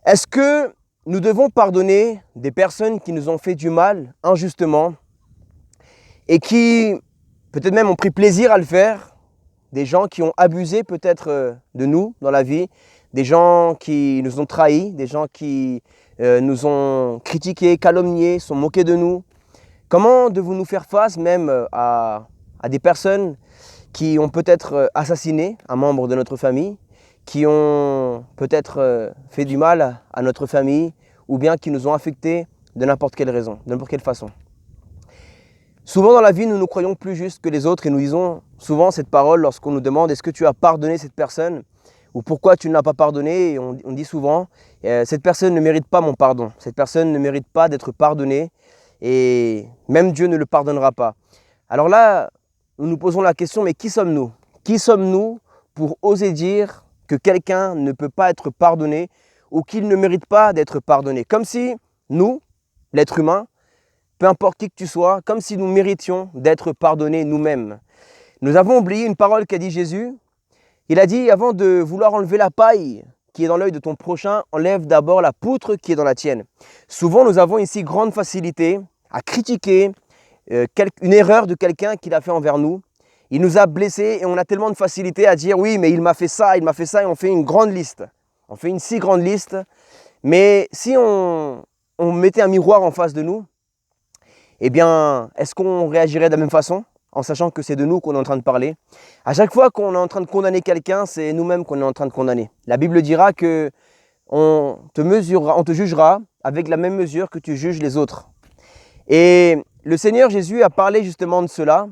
Est-ce que nous devons pardonner des personnes qui nous ont fait du mal injustement et qui peut-être même ont pris plaisir à le faire, des gens qui ont abusé peut-être de nous dans la vie, des gens qui nous ont trahis, des gens qui nous ont critiqués, calomniés, sont moqués de nous? Comment devons-nous faire face même à des personnes qui ont peut-être assassiné un membre de notre famille, qui ont peut-être fait du mal à notre famille, ou bien qui nous ont affectés de n'importe quelle raison, de n'importe quelle façon? Souvent dans la vie, nous nous croyons plus justes que les autres et nous disons souvent cette parole lorsqu'on nous demande « Est-ce que tu as pardonné cette personne ?» ou « Pourquoi tu ne l'as pas pardonné ?» Et on dit souvent « Cette personne ne mérite pas mon pardon, cette personne ne mérite pas d'être pardonnée et même Dieu ne le pardonnera pas. » Alors là, nous nous posons la question, mais qui sommes-nous? Qui sommes-nous pour oser dire que quelqu'un ne peut pas être pardonné ou qu'il ne mérite pas d'être pardonné? Comme si nous, l'être humain, peu importe qui que tu sois, comme si nous méritions d'être pardonnés nous-mêmes. Nous avons oublié une parole qu'a dit Jésus. Il a dit, avant de vouloir enlever la paille qui est dans l'œil de ton prochain, enlève d'abord la poutre qui est dans la tienne. Souvent, nous avons ici grande facilité à critiquer une erreur de quelqu'un qu'il a fait envers nous. Il nous a blessés et on a tellement de facilité à dire, oui, mais il m'a fait ça, et on fait une grande liste. On fait une si grande liste. Mais si on mettait un miroir en face de nous, eh bien, est-ce qu'on réagirait de la même façon, en sachant que c'est de nous qu'on est en train de parler? À chaque fois qu'on est en train de condamner quelqu'un, c'est nous-mêmes qu'on est en train de condamner. La Bible dira que on te jugera avec la même mesure que tu juges les autres. Et le Seigneur Jésus a parlé justement de cela.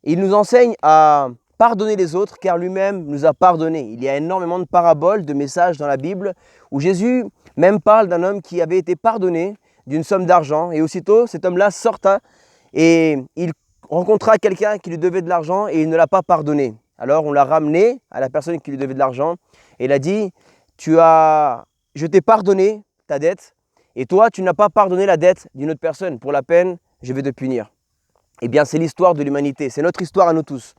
Il nous enseigne à pardonner les autres car lui-même nous a pardonné. Il y a énormément de paraboles, de messages dans la Bible où Jésus même parle d'un homme qui avait été pardonné d'une somme d'argent. Et aussitôt, cet homme-là sorta et il rencontra quelqu'un qui lui devait de l'argent et il ne l'a pas pardonné. Alors on l'a ramené à la personne qui lui devait de l'argent et il a dit, je t'ai pardonné ta dette et toi, tu n'as pas pardonné la dette d'une autre personne. Pour la peine, je vais te punir. Eh bien, c'est l'histoire de l'humanité. C'est notre histoire à nous tous.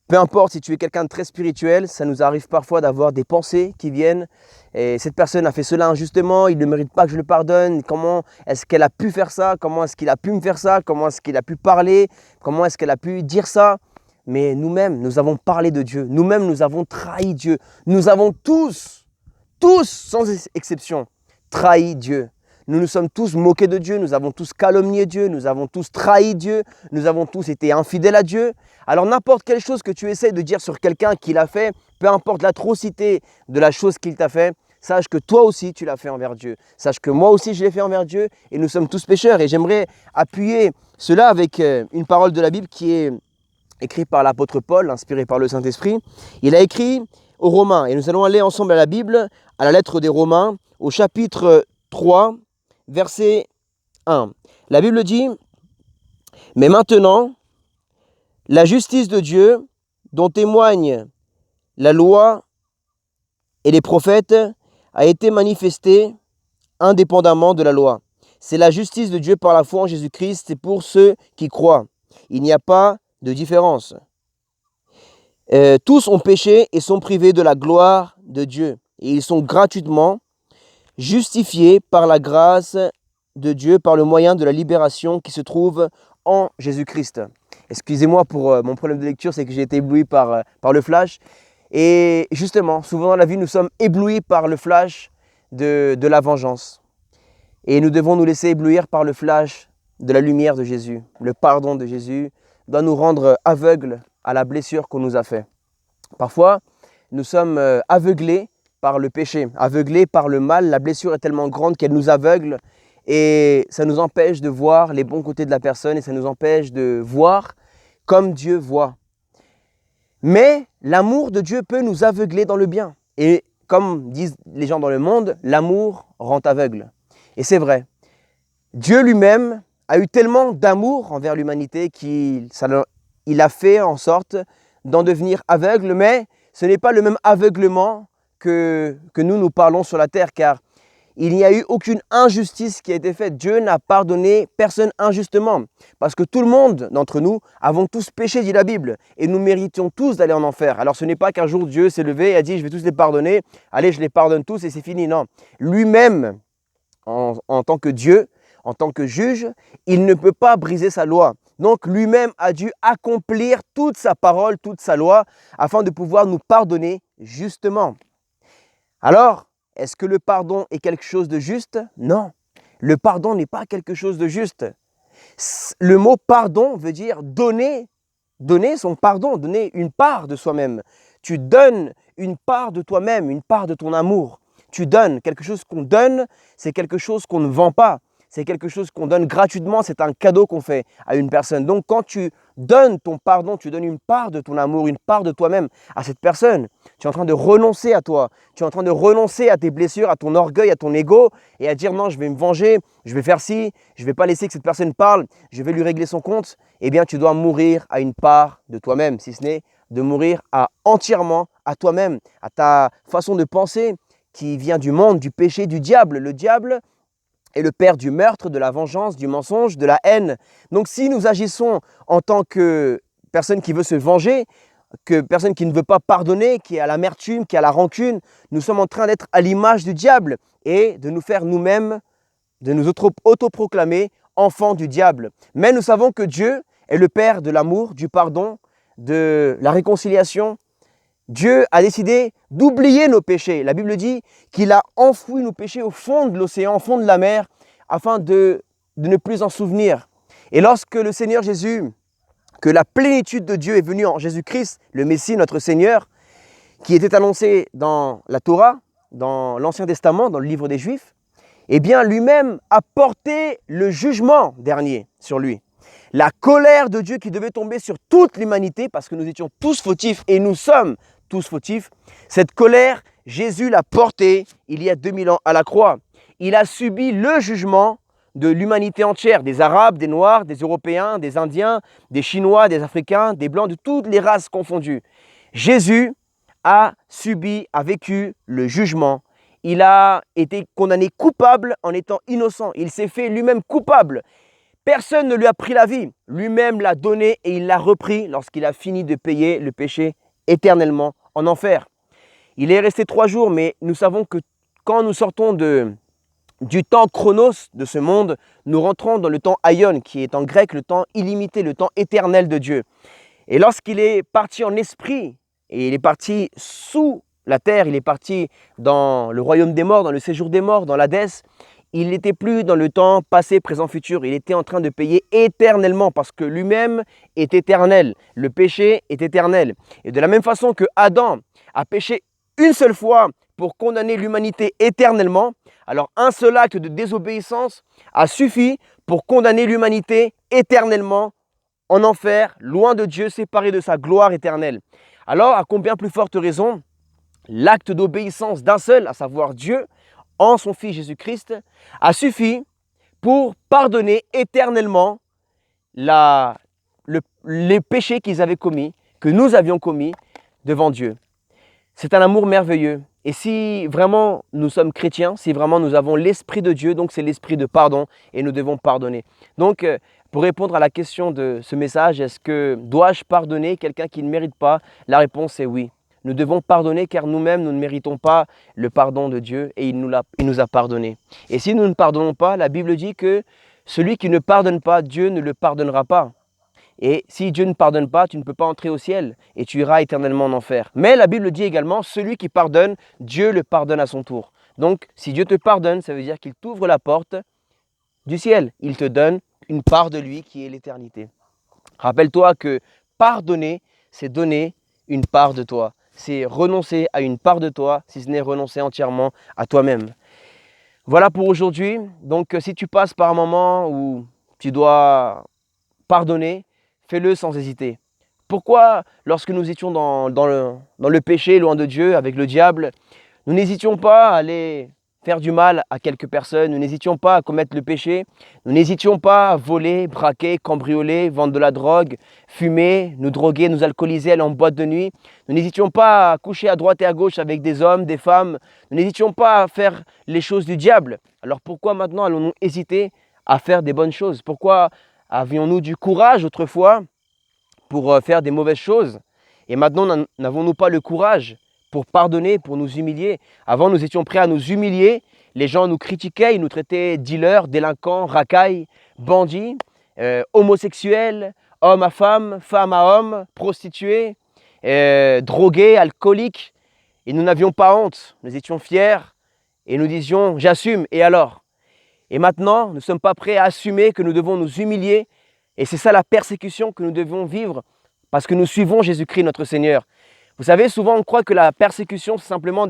Peu importe si tu es quelqu'un de très spirituel, ça nous arrive parfois d'avoir des pensées qui viennent. Et cette personne a fait cela injustement, il ne mérite pas que je le pardonne. Comment est-ce qu'elle a pu faire ça? Comment est-ce qu'il a pu me faire ça? Comment est-ce qu'il a pu parler? Comment est-ce qu'elle a pu dire ça? Mais nous-mêmes, nous avons parlé de Dieu. Nous-mêmes, nous avons trahi Dieu. Nous avons tous, sans exception, trahi Dieu. Nous nous sommes tous moqués de Dieu, nous avons tous calomnié Dieu, nous avons tous trahi Dieu, nous avons tous été infidèles à Dieu. Alors n'importe quelle chose que tu essaies de dire sur quelqu'un qui l'a fait, peu importe l'atrocité de la chose qu'il t'a fait, sache que toi aussi tu l'as fait envers Dieu. Sache que moi aussi je l'ai fait envers Dieu et nous sommes tous pécheurs. Et j'aimerais appuyer cela avec une parole de la Bible qui est écrite par l'apôtre Paul, inspirée par le Saint-Esprit. Il a écrit aux Romains, et nous allons aller ensemble à la Bible, à la lettre des Romains, au chapitre 3, verset 1. La Bible dit « Mais maintenant, la justice de Dieu, dont témoignent la loi et les prophètes, a été manifestée indépendamment de la loi. C'est la justice de Dieu par la foi en Jésus-Christ, c'est pour ceux qui croient. Il n'y a pas de différence. Tous ont péché et sont privés de la gloire de Dieu. Et ils sont gratuitement justifiés par la grâce de Dieu, par le moyen de la libération qui se trouve en Jésus-Christ. » Excusez-moi pour mon problème de lecture, c'est que j'ai été ébloui par le flash. Et justement, souvent dans la vie, nous sommes éblouis par le flash de la vengeance. Et nous devons nous laisser éblouir par le flash de la lumière de Jésus. Le pardon de Jésus doit nous rendre aveugles à la blessure qu'on nous a faite. Parfois, nous sommes aveuglés par le péché, aveuglés par le mal. La blessure est tellement grande qu'elle nous aveugle et ça nous empêche de voir les bons côtés de la personne et ça nous empêche de voir comme Dieu voit. Mais l'amour de Dieu peut nous aveugler dans le bien. Et comme disent les gens dans le monde, l'amour rend aveugle. Et c'est vrai. Dieu lui-même a eu tellement d'amour envers l'humanité qu'il a fait en sorte d'en devenir aveugle, mais ce n'est pas le même aveuglement que nous parlons sur la terre, car il n'y a eu aucune injustice qui a été faite. Dieu n'a pardonné personne injustement. Parce que tout le monde d'entre nous avons tous péché, dit la Bible. Et nous méritions tous d'aller en enfer. Alors ce n'est pas qu'un jour Dieu s'est levé et a dit, je vais tous les pardonner. Allez, je les pardonne tous et c'est fini. Non. Lui-même, en tant que Dieu, en tant que juge, il ne peut pas briser sa loi. Donc lui-même a dû accomplir toute sa parole, toute sa loi, afin de pouvoir nous pardonner justement. Alors, est-ce que le pardon est quelque chose de juste? Non, le pardon n'est pas quelque chose de juste. Le mot pardon veut dire donner son pardon, donner une part de soi-même. Tu donnes une part de toi-même, une part de ton amour. Tu donnes quelque chose qu'on donne, c'est quelque chose qu'on ne vend pas. C'est quelque chose qu'on donne gratuitement, c'est un cadeau qu'on fait à une personne. Donc quand tu donnes ton pardon, tu donnes une part de ton amour, une part de toi-même à cette personne. Tu es en train de renoncer à toi, tu es en train de renoncer à tes blessures, à ton orgueil, à ton ego et à dire non, je vais me venger, je vais faire ci, je ne vais pas laisser que cette personne parle, je vais lui régler son compte. Eh bien, tu dois mourir à une part de toi-même, si ce n'est de mourir entièrement à toi-même, à ta façon de penser qui vient du monde, du péché, du diable. Le diable est le père du meurtre, de la vengeance, du mensonge, de la haine. Donc si nous agissons en tant que personne qui veut se venger, que personne qui ne veut pas pardonner, qui a l'amertume, qui a la rancune, nous sommes en train d'être à l'image du diable et de nous faire nous-mêmes, de nous autoproclamer enfants du diable. Mais nous savons que Dieu est le Père de l'amour, du pardon, de la réconciliation. Dieu a décidé d'oublier nos péchés. La Bible dit qu'il a enfoui nos péchés au fond de l'océan, au fond de la mer, afin de ne plus en souvenir. Et lorsque le Seigneur Jésus, que la plénitude de Dieu est venue en Jésus-Christ, le Messie, notre Seigneur, qui était annoncé dans la Torah, dans l'Ancien Testament, dans le livre des Juifs, eh bien lui-même a porté le jugement dernier sur lui. La colère de Dieu qui devait tomber sur toute l'humanité, parce que nous étions tous fautifs et nous sommes tous fautifs, cette colère, Jésus l'a portée il y a 2000 ans à la croix. Il a subi le jugement de l'humanité entière, des Arabes, des Noirs, des Européens, des Indiens, des Chinois, des Africains, des Blancs, de toutes les races confondues. Jésus a subi, a vécu le jugement. Il a été condamné coupable en étant innocent. Il s'est fait lui-même coupable. Personne ne lui a pris la vie. Lui-même l'a donné et il l'a repris lorsqu'il a fini de payer le péché éternellement en enfer. Il est resté 3 jours, mais nous savons que quand nous sortons du temps chronos de ce monde, nous rentrons dans le temps aion, qui est en grec le temps illimité, le temps éternel de Dieu. Et lorsqu'il est parti en esprit, et il est parti sous la terre, il est parti dans le royaume des morts, dans le séjour des morts, dans l'Hadès, il n'était plus dans le temps passé, présent, futur. Il était en train de payer éternellement parce que lui-même est éternel. Le péché est éternel. Et de la même façon que Adam a péché une seule fois pour condamner l'humanité éternellement, alors un seul acte de désobéissance a suffi pour condamner l'humanité éternellement en enfer, loin de Dieu, séparé de sa gloire éternelle. Alors, à combien plus forte raison, l'acte d'obéissance d'un seul, à savoir Dieu, en son Fils Jésus-Christ, a suffi pour pardonner éternellement les péchés qu'ils avaient commis, que nous avions commis devant Dieu. C'est un amour merveilleux. Et si vraiment nous sommes chrétiens, si vraiment nous avons l'Esprit de Dieu, donc c'est l'Esprit de pardon et nous devons pardonner. Donc, pour répondre à la question de ce message, est-ce que dois-je pardonner quelqu'un qui ne mérite pas? La réponse est oui. Nous devons pardonner car nous-mêmes, nous ne méritons pas le pardon de Dieu et il nous a pardonné. Et si nous ne pardonnons pas, la Bible dit que celui qui ne pardonne pas, Dieu ne le pardonnera pas. Et si Dieu ne pardonne pas, tu ne peux pas entrer au ciel et tu iras éternellement en enfer. Mais la Bible dit également, celui qui pardonne, Dieu le pardonne à son tour. Donc, si Dieu te pardonne, ça veut dire qu'il t'ouvre la porte du ciel. Il te donne une part de lui qui est l'éternité. Rappelle-toi que pardonner, c'est donner une part de toi. C'est renoncer à une part de toi, si ce n'est renoncer entièrement à toi-même. Voilà pour aujourd'hui. Donc, si tu passes par un moment où tu dois pardonner, fais-le sans hésiter. Pourquoi, lorsque nous étions dans le péché, loin de Dieu, avec le diable, nous n'hésitions pas à aller faire du mal à quelques personnes, nous n'hésitions pas à commettre le péché, nous n'hésitions pas à voler, braquer, cambrioler, vendre de la drogue, fumer, nous droguer, nous alcooliser, aller en boîte de nuit. Nous n'hésitions pas à coucher à droite et à gauche avec des hommes, des femmes. Nous n'hésitions pas à faire les choses du diable. Alors pourquoi maintenant allons-nous hésiter à faire des bonnes choses? Pourquoi avions-nous du courage autrefois pour faire des mauvaises choses? Et maintenant, n'avons-nous pas le courage pour pardonner, pour nous humilier? Avant, nous étions prêts à nous humilier. Les gens nous critiquaient, ils nous traitaient dealers, délinquants, racailles, bandits, homosexuels, hommes à femmes, femmes à hommes, prostituées, drogués, alcooliques. Et nous n'avions pas honte. Nous étions fiers et nous disions « j'assume ». Et alors? Et maintenant, nous ne sommes pas prêts à assumer que nous devons nous humilier. Et c'est ça la persécution que nous devons vivre parce que nous suivons Jésus-Christ notre Seigneur. Vous savez, souvent on croit que la persécution, c'est simplement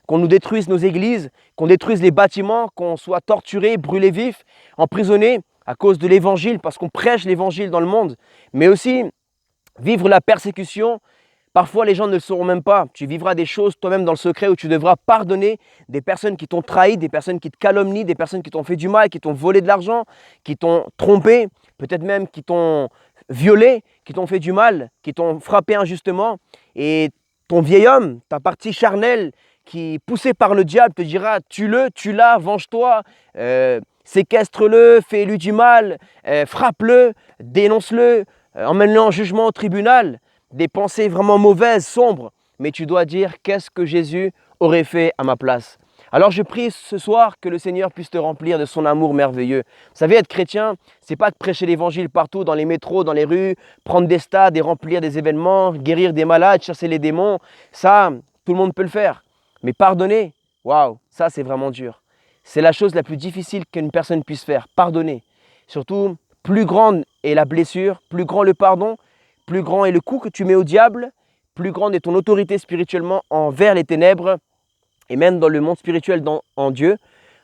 qu'on nous détruise nos églises, qu'on détruise les bâtiments, qu'on soit torturé, brûlé vif, emprisonné à cause de l'évangile, parce qu'on prêche l'évangile dans le monde. Mais aussi, vivre la persécution, parfois les gens ne le sauront même pas. Tu vivras des choses toi-même dans le secret où tu devras pardonner des personnes qui t'ont trahi, des personnes qui te calomnient, des personnes qui t'ont fait du mal, qui t'ont volé de l'argent, qui t'ont trompé, peut-être même qui t'ont violé, qui t'ont fait du mal, qui t'ont frappé injustement. Et ton vieil homme, ta partie charnelle qui, poussée par le diable, te dira « tue-le, tue-la, venge-toi, séquestre-le, fais-lui du mal, frappe-le, dénonce-le, emmène-le en jugement au tribunal ». Des pensées vraiment mauvaises, sombres. Mais tu dois dire « qu'est-ce que Jésus aurait fait à ma place ?» Alors je prie ce soir que le Seigneur puisse te remplir de son amour merveilleux. Vous savez, être chrétien, c'est pas que prêcher l'évangile partout, dans les métros, dans les rues, prendre des stades et remplir des événements, guérir des malades, chasser les démons. Ça, tout le monde peut le faire. Mais pardonner, waouh, ça c'est vraiment dur. C'est la chose la plus difficile qu'une personne puisse faire, pardonner. Surtout, plus grande est la blessure, plus grand le pardon, plus grand est le coup que tu mets au diable, plus grande est ton autorité spirituellement envers les ténèbres. Et même dans le monde spirituel, en Dieu,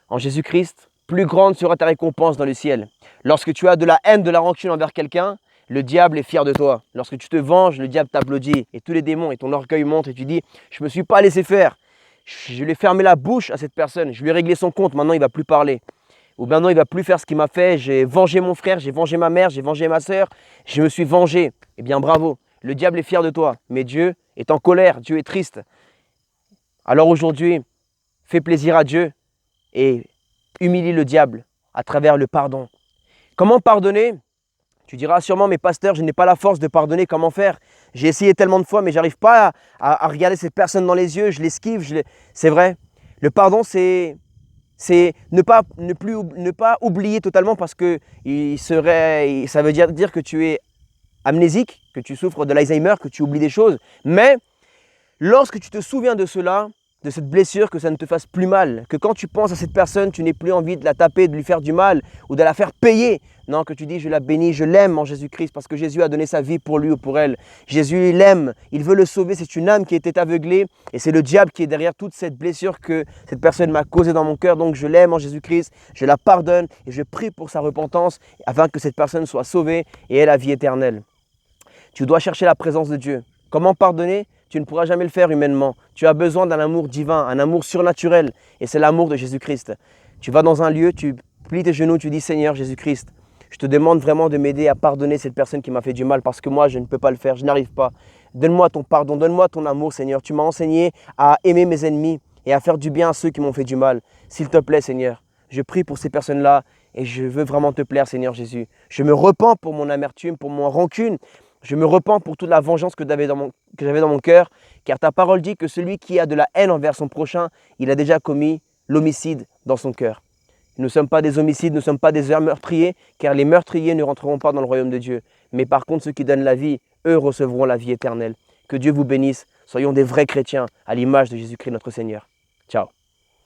en Jésus-Christ, plus grande sera ta récompense dans le ciel. Lorsque tu as de la haine, de la rancune envers quelqu'un, le diable est fier de toi. Lorsque tu te venges, le diable t'applaudit. Et tous les démons et ton orgueil montent et tu dis « je ne me suis pas laissé faire. Je lui ai fermé la bouche à cette personne. Je lui ai réglé son compte. Maintenant, il ne va plus parler. Ou maintenant, il ne va plus faire ce qu'il m'a fait. J'ai vengé mon frère, j'ai vengé ma mère, j'ai vengé ma sœur. Je me suis vengé. » Eh bien, bravo. Le diable est fier de toi. Mais Dieu est en colère. Dieu est triste. Alors aujourd'hui, fais plaisir à Dieu et humilie le diable à travers le pardon. Comment pardonner? Tu diras sûrement, mais pasteur, je n'ai pas la force de pardonner, comment faire? J'ai essayé tellement de fois, mais je n'arrive pas à regarder cette personne dans les yeux, je l'esquive. C'est vrai, le pardon, c'est ne pas oublier totalement parce que ça veut dire que tu es amnésique, que tu souffres de l'Alzheimer, que tu oublies des choses. Mais lorsque tu te souviens de cela, de cette blessure, que ça ne te fasse plus mal, que quand tu penses à cette personne, tu n'aies plus envie de la taper, de lui faire du mal ou de la faire payer. Non, que tu dis, je la bénis, je l'aime en Jésus-Christ parce que Jésus a donné sa vie pour lui ou pour elle. Jésus, il l'aime, il veut le sauver, c'est une âme qui était aveuglée et c'est le diable qui est derrière toute cette blessure que cette personne m'a causée dans mon cœur. Donc je l'aime en Jésus-Christ, je la pardonne et je prie pour sa repentance afin que cette personne soit sauvée et ait la vie éternelle. Tu dois chercher la présence de Dieu. Comment pardonner? Tu ne pourras jamais le faire humainement. Tu as besoin d'un amour divin, un amour surnaturel. Et c'est l'amour de Jésus-Christ. Tu vas dans un lieu, tu plies tes genoux, tu dis « Seigneur Jésus-Christ, je te demande vraiment de m'aider à pardonner cette personne qui m'a fait du mal parce que moi, je ne peux pas le faire, je n'arrive pas. Donne-moi ton pardon, donne-moi ton amour, Seigneur. Tu m'as enseigné à aimer mes ennemis et à faire du bien à ceux qui m'ont fait du mal. S'il te plaît, Seigneur, je prie pour ces personnes-là et je veux vraiment te plaire, Seigneur Jésus. Je me repens pour mon amertume, pour mon rancune. Je me repens pour toute la vengeance que j'avais dans mon cœur, car ta parole dit que celui qui a de la haine envers son prochain, il a déjà commis l'homicide dans son cœur. Nous ne sommes pas des homicides, nous ne sommes pas des meurtriers, car les meurtriers ne rentreront pas dans le royaume de Dieu. Mais par contre, ceux qui donnent la vie, eux recevront la vie éternelle. Que Dieu vous bénisse. Soyons des vrais chrétiens à l'image de Jésus-Christ notre Seigneur. Ciao.